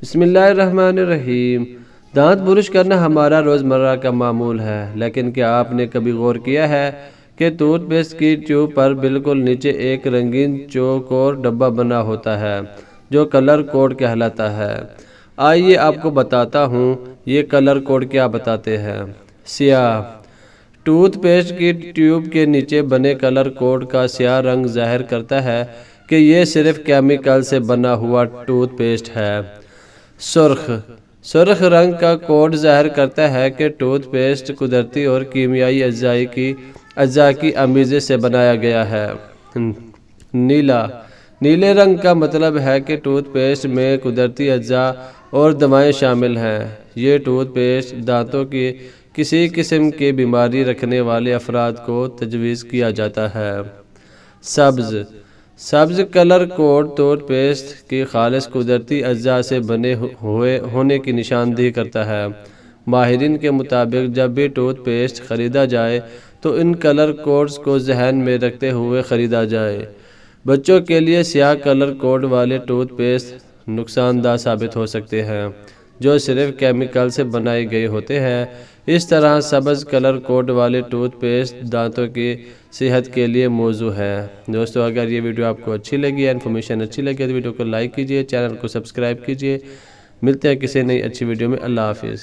بسم اللہ الرحمن الرحیم۔ دانت برش کرنا ہمارا روزمرہ کا معمول ہے، لیکن کیا آپ نے کبھی غور کیا ہے کہ ٹوتھ پیسٹ کی ٹیوب پر بالکل نیچے ایک رنگین چوکور ڈبہ بنا ہوتا ہے جو کلر کوڈ کہلاتا ہے۔ آئیے آپ کو بتاتا ہوں یہ کلر کوڈ کیا بتاتے ہیں۔ سیاہ ٹوتھ پیسٹ کی ٹیوب کے نیچے بنے کلر کوڈ کا سیاہ رنگ ظاہر کرتا ہے کہ یہ صرف کیمیکل سے بنا ہوا ٹوتھ پیسٹ ہے۔ سرخ رنگ کا کوڈ ظاہر کرتا ہے کہ ٹوتھ پیسٹ قدرتی اور کیمیائی اجزاء کی آمیزش سے بنایا گیا ہے۔ نیلے رنگ کا مطلب ہے کہ ٹوتھ پیسٹ میں قدرتی اجزاء اور دوائیں شامل ہیں۔ یہ ٹوتھ پیسٹ دانتوں کی کسی قسم کی بیماری رکھنے والے افراد کو تجویز کیا جاتا ہے۔ سبز کلر کوڈ ٹوتھ پیسٹ کی خالص قدرتی اجزاء سے بنے ہوئے ہونے کی نشاندہی کرتا ہے۔ ماہرین کے مطابق جب بھی ٹوتھ پیسٹ خریدا جائے تو ان کلر کوڈز کو ذہن میں رکھتے ہوئے خریدا جائے۔ بچوں کے لیے سیاہ کلر کوڈ والے ٹوتھ پیسٹ نقصان دہ ثابت ہو سکتے ہیں، جو صرف کیمیکل سے بنائے گئے ہوتے ہیں۔ اس طرح سبز کلر کوڈ والے ٹوتھ پیسٹ دانتوں کی صحت کے لیے موزوں ہے۔ دوستو، اگر یہ ویڈیو آپ کو اچھی لگی ہے، انفارمیشن اچھی لگی تو ویڈیو کو لائک کیجئے، چینل کو سبسکرائب کیجئے۔ ملتے ہیں کسی نئی اچھی ویڈیو میں۔ اللہ حافظ۔